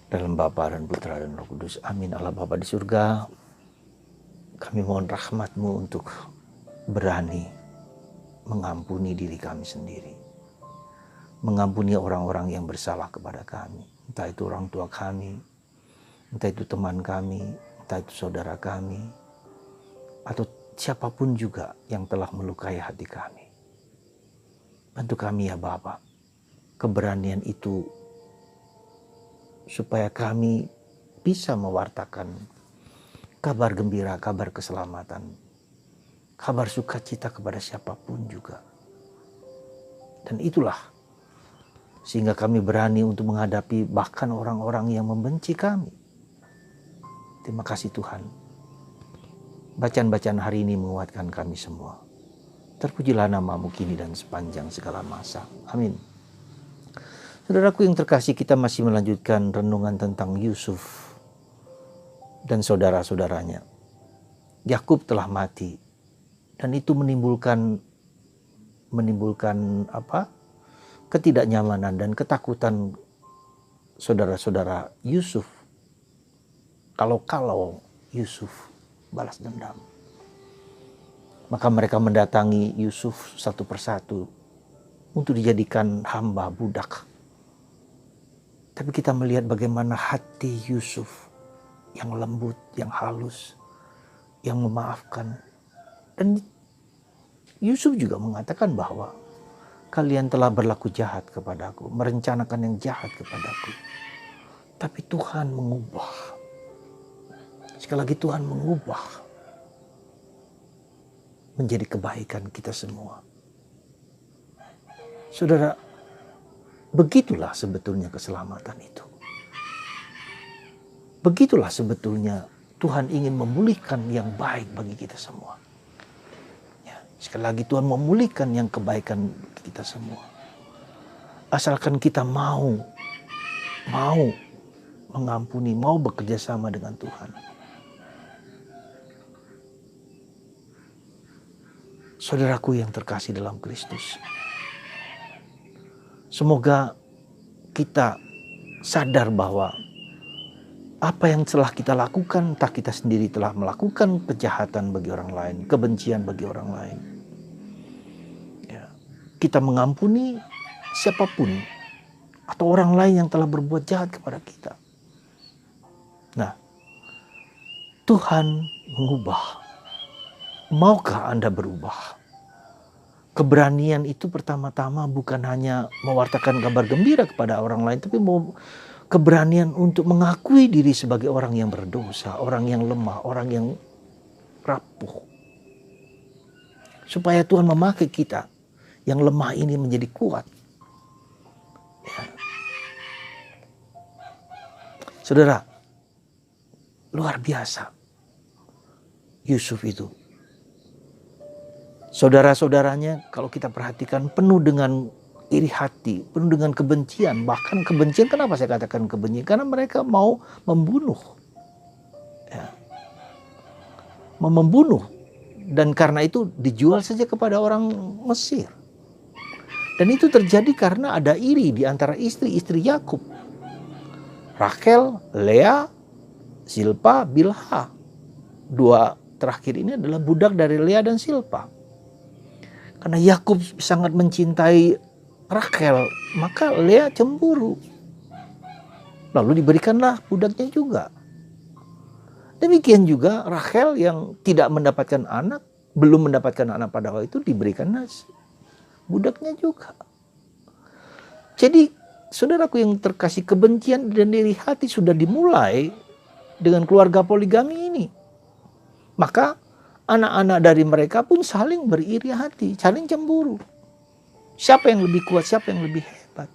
Dalam Bapa dan Putra dan Roh Kudus. Amin. Allah Bapa di surga, kami mohon rahmat-Mu untuk berani mengampuni diri kami sendiri. Mengampuni orang-orang yang bersalah kepada kami. Entah itu orang tua kami, entah itu teman kami, entah itu saudara kami, atau siapapun juga yang telah melukai hati kami. Bantu kami ya Bapa, keberanian itu supaya kami bisa mewartakan kabar gembira, kabar keselamatan, kabar sukacita kepada siapapun juga. Dan itulah sehingga kami berani untuk menghadapi bahkan orang-orang yang membenci kami. Terima kasih Tuhan. Bacaan-bacaan hari ini menguatkan kami semua. Terpujilah nama-Mu kini dan sepanjang segala masa. Amin. Saudaraku yang terkasih, kita masih melanjutkan renungan tentang Yusuf dan saudara-saudaranya. Yakub telah mati dan itu menimbulkan ketidaknyamanan dan ketakutan saudara-saudara Yusuf. Kalau Yusuf balas dendam, maka mereka mendatangi Yusuf satu persatu untuk dijadikan hamba budak. Tapi kita melihat bagaimana hati Yusuf yang lembut, yang halus, yang memaafkan. Dan Yusuf juga mengatakan bahwa kalian telah berlaku jahat kepadaku, merencanakan yang jahat kepadaku. Tapi Tuhan mengubah. Sekali lagi Tuhan mengubah menjadi kebaikan kita semua. Saudara, begitulah sebetulnya keselamatan itu. Begitulah sebetulnya Tuhan ingin memulihkan yang baik bagi kita semua. Ya, sekali lagi Tuhan memulihkan yang kebaikan kita semua. Asalkan kita mau mengampuni, mau bekerja sama dengan Tuhan. Saudaraku yang terkasih dalam Kristus, semoga kita sadar bahwa apa yang telah kita lakukan, entah kita sendiri telah melakukan kejahatan bagi orang lain, kebencian bagi orang lain. Ya, kita mengampuni siapapun atau orang lain yang telah berbuat jahat kepada kita. Nah, Tuhan mengubah. Maukah Anda berubah? Keberanian itu pertama-tama bukan hanya mewartakan kabar gembira kepada orang lain, tapi keberanian untuk mengakui diri sebagai orang yang berdosa, orang yang lemah, orang yang rapuh. Supaya Tuhan memakai kita yang lemah ini menjadi kuat. Ya. Saudara, luar biasa Yusuf itu. Saudara-saudaranya kalau kita perhatikan penuh dengan iri hati, penuh dengan kebencian. Bahkan kebencian, kenapa saya katakan kebencian? Karena mereka mau membunuh. Ya. Mau membunuh. Dan karena itu dijual saja kepada orang Mesir. Dan itu terjadi karena ada iri di antara istri-istri Yakub. Rachel, Lea, Zilpa, Bilha. Dua terakhir ini adalah budak dari Lea dan Zilpa. Karena Yakub sangat mencintai Rachel, maka Lea cemburu. Lalu diberikanlah budaknya juga. Demikian juga Rachel yang tidak mendapatkan anak, belum mendapatkan anak pada waktu itu, diberikan budaknya juga. Jadi saudaraku yang terkasih, kebencian dan iri hati sudah dimulai dengan keluarga poligami ini. Maka anak-anak dari mereka pun saling beriri hati, saling cemburu. Siapa yang lebih kuat, siapa yang lebih hebat.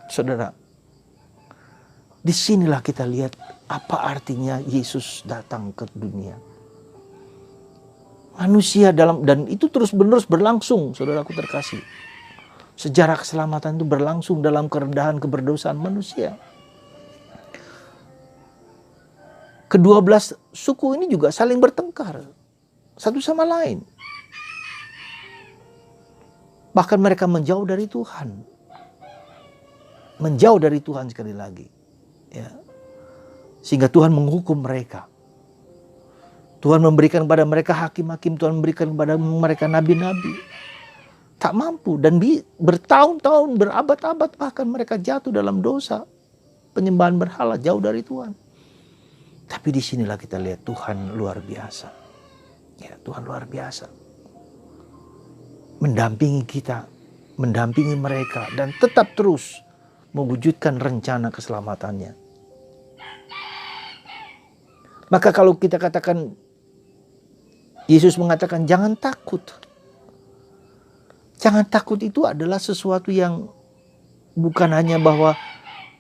Saudara, disinilah kita lihat apa artinya Yesus datang ke dunia. Manusia dan itu terus-menerus berlangsung, saudaraku terkasih. Sejarah keselamatan itu berlangsung dalam kerendahan keberdosaan manusia. Kedua belas suku ini juga saling bertengkar satu sama lain. Bahkan mereka menjauh dari Tuhan. Menjauh dari Tuhan sekali lagi. Ya. Sehingga Tuhan menghukum mereka. Tuhan memberikan kepada mereka hakim-hakim, Tuhan memberikan kepada mereka nabi-nabi. Tak mampu, dan bertahun-tahun, berabad-abad bahkan mereka jatuh dalam dosa penyembahan berhala jauh dari Tuhan. Tapi disinilah kita lihat Tuhan luar biasa. Ya, Tuhan luar biasa. Mendampingi kita, mendampingi mereka, dan tetap terus mewujudkan rencana keselamatannya. Maka kalau kita katakan, Yesus mengatakan jangan takut. Jangan takut itu adalah sesuatu yang bukan hanya bahwa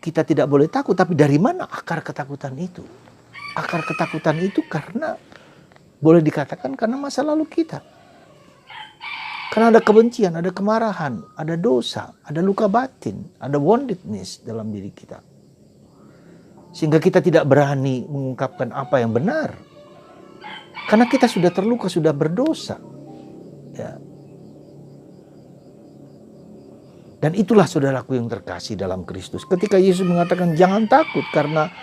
kita tidak boleh takut, tapi dari mana akar ketakutan itu? Akar ketakutan itu karena boleh dikatakan karena masa lalu kita. Karena ada kebencian, ada kemarahan, ada dosa, ada luka batin, ada woundedness dalam diri kita. Sehingga kita tidak berani mengungkapkan apa yang benar. Karena kita sudah terluka, sudah berdosa. Ya. Dan itulah saudaraku yang terkasih dalam Kristus. Ketika Yesus mengatakan jangan takut karena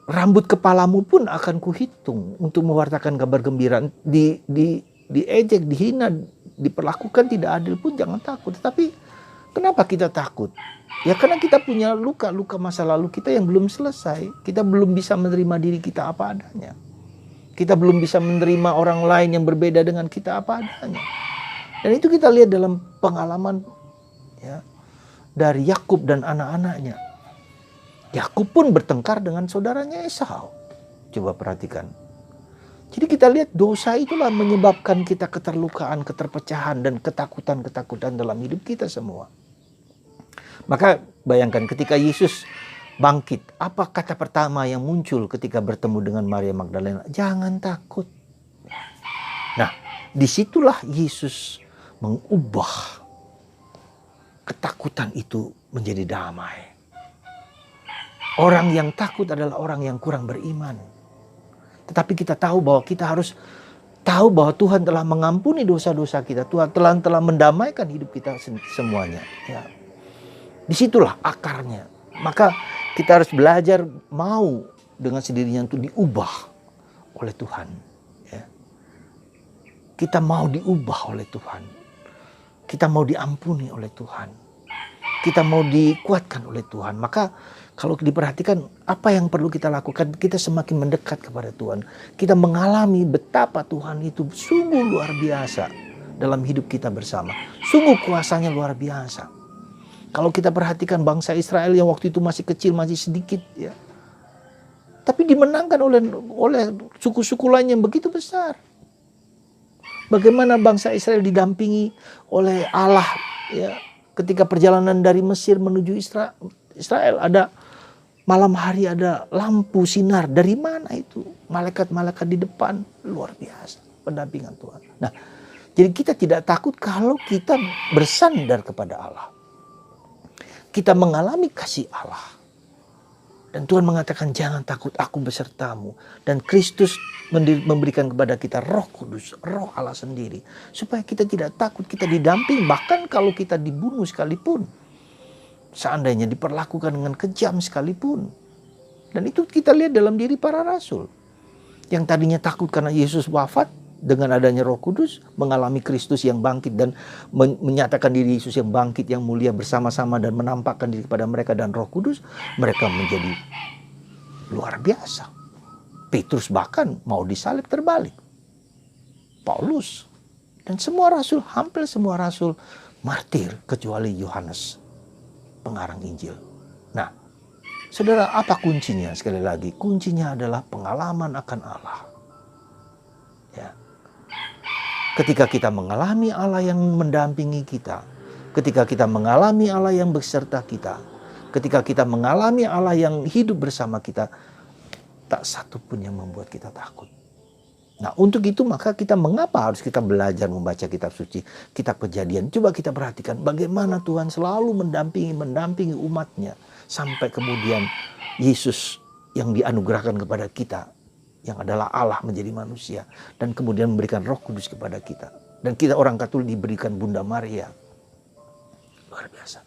rambut kepalamu pun akan kuhitung untuk mewartakan kabar gembira. Diejek, dihina, diperlakukan tidak adil pun jangan takut. Tetapi kenapa kita takut? Ya karena kita punya luka-luka masa lalu kita yang belum selesai. Kita belum bisa menerima diri kita apa adanya. Kita belum bisa menerima orang lain yang berbeda dengan kita apa adanya. Dan itu kita lihat dalam pengalaman ya, dari Yakub dan anak-anaknya. Yakub pun bertengkar dengan saudaranya Esau. Coba perhatikan. Jadi kita lihat dosa itulah menyebabkan kita keterlukaan, keterpecahan, dan ketakutan-ketakutan dalam hidup kita semua. Maka bayangkan ketika Yesus bangkit, apa kata pertama yang muncul ketika bertemu dengan Maria Magdalena? Jangan takut. Nah, disitulah Yesus mengubah ketakutan itu menjadi damai. Orang yang takut adalah orang yang kurang beriman. Tetapi kita tahu bahwa kita harus tahu bahwa Tuhan telah mengampuni dosa-dosa kita. Tuhan telah mendamaikan hidup kita semuanya. Ya. Disitulah akarnya. Maka kita harus belajar mau dengan sendirinya untuk diubah oleh Tuhan. Ya. Kita mau diubah oleh Tuhan. Kita mau diampuni oleh Tuhan. Kita mau dikuatkan oleh Tuhan. Maka kalau diperhatikan apa yang perlu kita lakukan, kita semakin mendekat kepada Tuhan. Kita mengalami betapa Tuhan itu sungguh luar biasa dalam hidup kita bersama. Sungguh kuasanya luar biasa. Kalau kita perhatikan bangsa Israel yang waktu itu masih kecil, masih sedikit, ya, tapi dimenangkan oleh suku-suku lain yang begitu besar. Bagaimana bangsa Israel didampingi oleh Allah, ya, ketika perjalanan dari Mesir menuju Israel, ada malam hari ada lampu sinar. Dari mana itu? Malaikat-malaikat di depan, luar biasa pendampingan Tuhan. Nah, jadi kita tidak takut kalau kita bersandar kepada Allah. Kita mengalami kasih Allah. Dan Tuhan mengatakan jangan takut, aku besertamu. Dan Kristus memberikan kepada kita Roh Kudus, Roh Allah sendiri. Supaya kita tidak takut, kita didamping. Bahkan kalau kita dibunuh sekalipun. Seandainya diperlakukan dengan kejam sekalipun. Dan itu kita lihat dalam diri para rasul. Yang tadinya takut karena Yesus wafat. Dengan adanya Roh Kudus, mengalami Kristus yang bangkit dan menyatakan diri Yesus yang bangkit, yang mulia bersama-sama dan menampakkan diri kepada mereka dan Roh Kudus, mereka menjadi luar biasa. Petrus bahkan mau disalib terbalik. Paulus dan semua rasul, hampir semua rasul martir kecuali Yohanes, pengarang Injil. Nah, saudara, apa kuncinya? Sekali lagi, kuncinya adalah pengalaman akan Allah. Ya. Ketika kita mengalami Allah yang mendampingi kita, ketika kita mengalami Allah yang beserta kita, ketika kita mengalami Allah yang hidup bersama kita, tak satu pun yang membuat kita takut. Nah, untuk itu maka mengapa harus kita belajar membaca kitab suci, kitab Kejadian. Coba kita perhatikan bagaimana Tuhan selalu mendampingi umatnya. Sampai kemudian Yesus yang dianugerahkan kepada kita, yang adalah Allah menjadi manusia. Dan kemudian memberikan Roh Kudus kepada kita. Dan kita orang Katolik diberikan Bunda Maria. Luar biasa.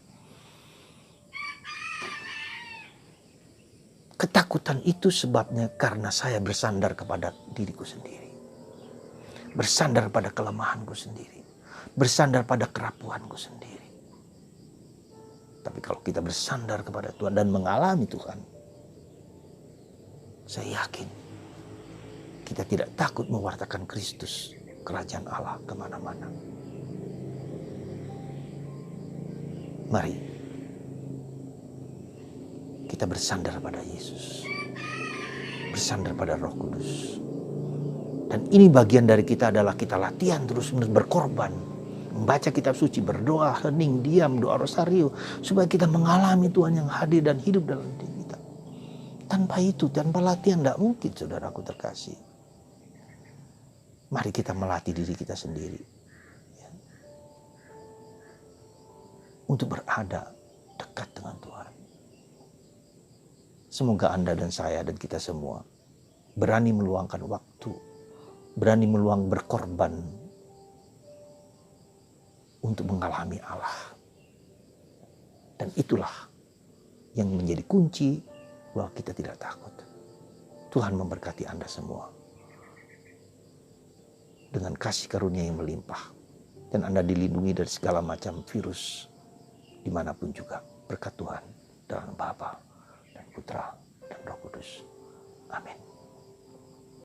Ketakutan itu sebabnya karena saya bersandar kepada diriku sendiri. Bersandar pada kelemahanku sendiri. Bersandar pada kerapuhanku sendiri. Tapi kalau kita bersandar kepada Tuhan dan mengalami Tuhan, saya yakin kita tidak takut mewartakan Kristus, kerajaan Allah kemana-mana. Mari kita bersandar pada Yesus, bersandar pada Roh Kudus. Dan ini bagian dari kita adalah kita latihan terus-menerus berkorban, membaca kitab suci, berdoa, hening, diam, doa rosario, supaya kita mengalami Tuhan yang hadir dan hidup dalam diri kita. Tanpa itu, tanpa latihan tidak mungkin, saudaraku terkasih. Mari kita melatih diri kita sendiri, ya, untuk berada dekat dengan Tuhan. Semoga Anda dan saya dan kita semua berani meluangkan waktu, berani berkorban untuk mengalami Allah. Dan itulah yang menjadi kunci bahwa kita tidak takut. Tuhan memberkati Anda semua dengan kasih karunia yang melimpah. Dan Anda dilindungi dari segala macam virus dimanapun juga. Berkat Tuhan dalam Bapa dan Putra dan Roh Kudus. Amin.